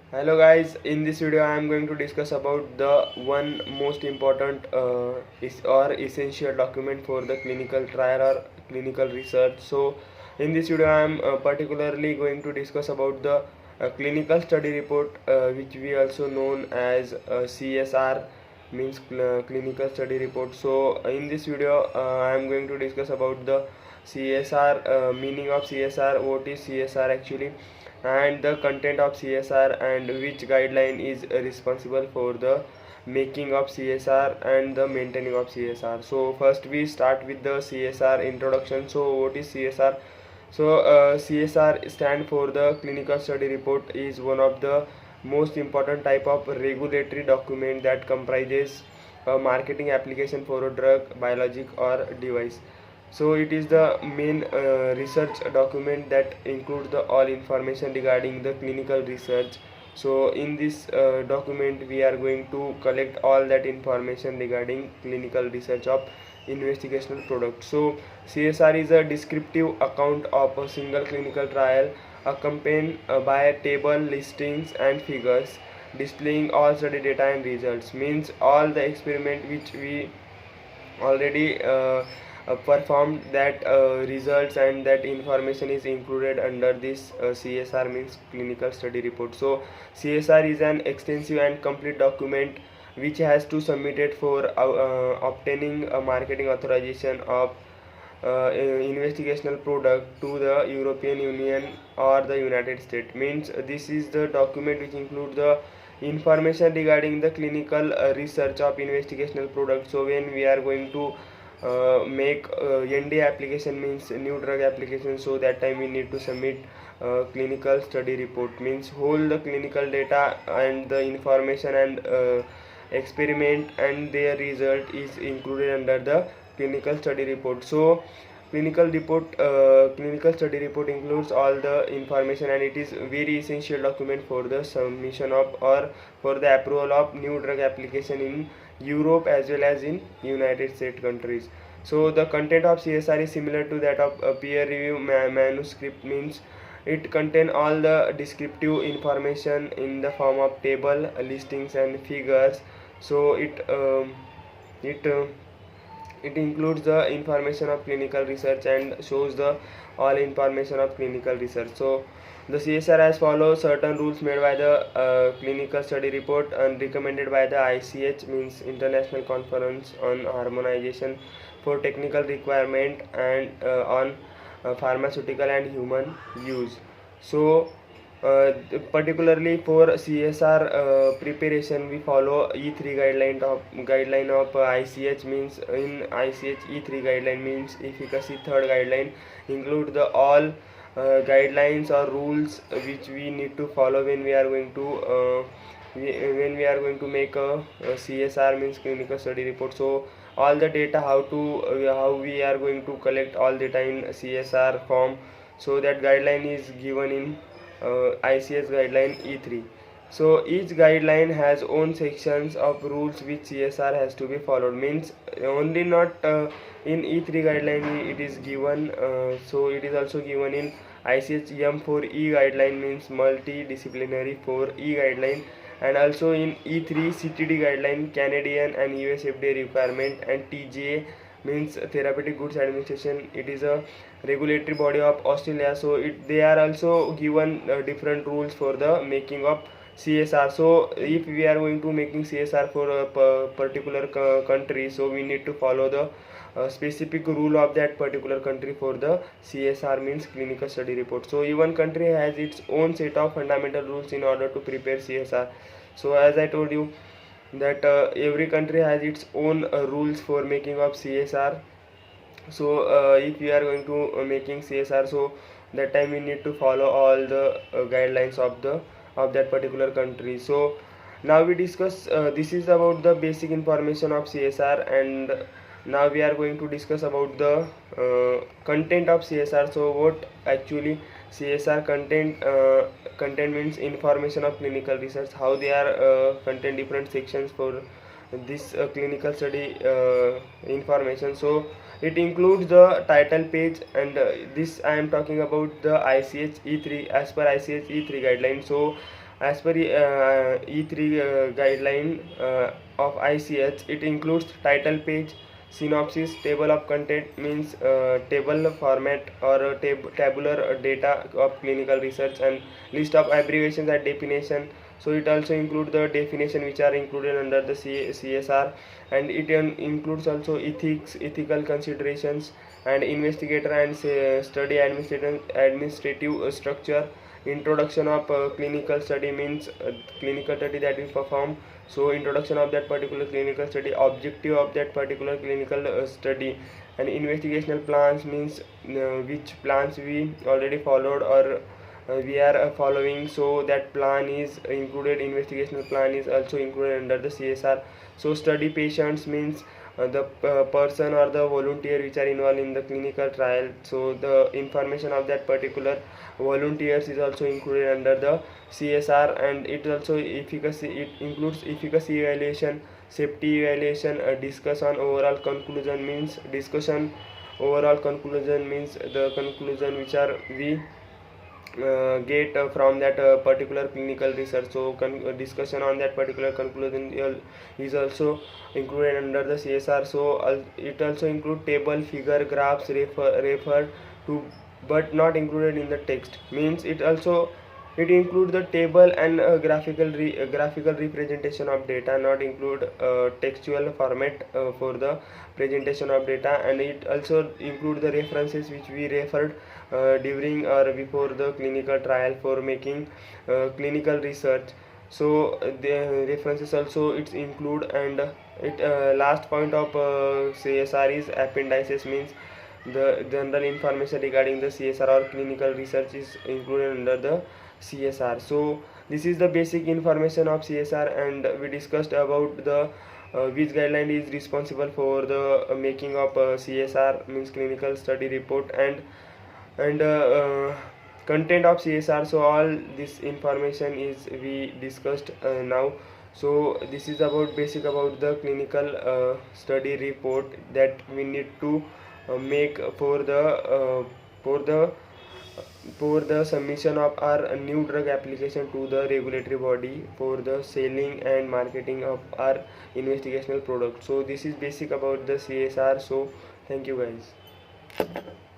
Hello guys, in this video I am going to discuss about the one most important or essential document for the clinical trial or clinical research. So in this video I am particularly going to discuss about the clinical study report, which we also known as CSR, means clinical study report. So in this video I am going to discuss about the CSR, meaning of CSR, what is CSR actually, and the content of CSR, and which guideline is responsible for the making of CSR and the maintaining of CSR. So first we start with the CSR introduction. So what is CSR? So CSR stand for the clinical study report, is one of the most important type of regulatory document that comprises a marketing application for a drug, biologic or device. So it is the main research document that includes the all information regarding the clinical research. So in this document we are going to collect all that information regarding clinical research of investigational product. So CSR is a descriptive account of a single clinical trial, accompanied by a table, listings and figures displaying all study data and results. Means all the experiment which we already performed, that results and that information is included under this CSR, means clinical study report. So CSR is an extensive and complete document which has to submit it for obtaining a marketing authorization of investigational product to the European Union or the United States. Means this is the document which includes the information regarding the clinical research of investigational product. So when we are going to make NDA application, means new drug application, so that time we need to submit clinical study report, means whole the clinical data and the information and experiment and their result is included under the clinical study report. So clinical study report includes all the information, and it is very essential document for the submission of or for the approval of new drug application in Europe as well as in United States countries. So the content of CSR is similar to that of a peer review manuscript, means it contain all the descriptive information in the form of table, listings and figures. So it it includes the information of clinical research and shows the all information of clinical research. So the CSR as follows: certain rules made by the clinical study report and recommended by the ICH, means International Conference on Harmonization for Technical Requirement and on pharmaceutical and human use. So particularly for CSR preparation, we follow E3 guideline of ICH. Means in ICH E3 guideline means efficacy third guideline include the all guidelines or rules which we need to follow when we are going to when we are going to make a CSR, means clinical study report. So all the data, how we are going to collect all data in CSR form, so that guideline is given in ICS guideline E3. So each guideline has own sections of rules which CSR has to be followed. Means only not in E3 guideline it is given, so it is also given in ICH M4E guideline, means multidisciplinary 4E guideline, and also in E3 CTD guideline, Canadian and US FDA requirement, and TGA means therapeutic goods administration, it is a regulatory body of Australia. So they are also given different rules for the making of CSR. So if we are going to making CSR for a particular country, so we need to follow the specific rule of that particular country for the CSR, means clinical study report. So even country has its own set of fundamental rules in order to prepare CSR. So as I told you that every country has its own rules for making of CSR. So if we are going to making CSR, so that time we need to follow all the guidelines of that particular country. So now we discuss this is about the basic information of CSR, and now we are going to discuss about the content of CSR. So what actually CSR content means information of clinical research, how they are contain different sections for this clinical study information. So it includes the title page, and this I am talking about the ICH E3, as per ICH E3 guidelines. So As per E3 guideline of ICH, it includes title page, synopsis, table of content means table format or tabular data of clinical research, and list of abbreviations and definition. So it also includes the definition which are included under the CSR, and it includes also ethical considerations, and investigator and study administrative structure. Introduction of clinical study means clinical study that is performed. So introduction of that particular clinical study, objective of that particular clinical study, and investigational plans means which plans we already followed or we are following. So that plan is included, investigational plan is also included under the CSR. So study patients means the person or the volunteer which are involved in the clinical trial. So the information of that particular volunteers is also included under the CSR. And it also efficacy, it includes efficacy evaluation, safety evaluation, discuss on overall conclusion means discussion. Overall conclusion means the conclusion which are we get from that particular clinical research. So discussion on that particular conclusion is also included under the CSR. So it also include table, figure, graphs, refer to, but not included in the text means it include the table and graphical representation of data, not include textual format for the presentation of data. And it also include the references which we referred during or before the clinical trial for making clinical research. So the references also it's include. And it last point of CSR is appendices means the general information regarding the CSR or clinical research is included under the CSR. So this is the basic information of CSR, and we discussed about the which guideline is responsible for the making of CSR means clinical study report, and content of CSR. So all this information is we discussed now. So this is about basic about the clinical study report that we need to make for the for the submission of our new drug application to the regulatory body for the selling and marketing of our investigational product. So this is basic about the CSR. So thank you guys.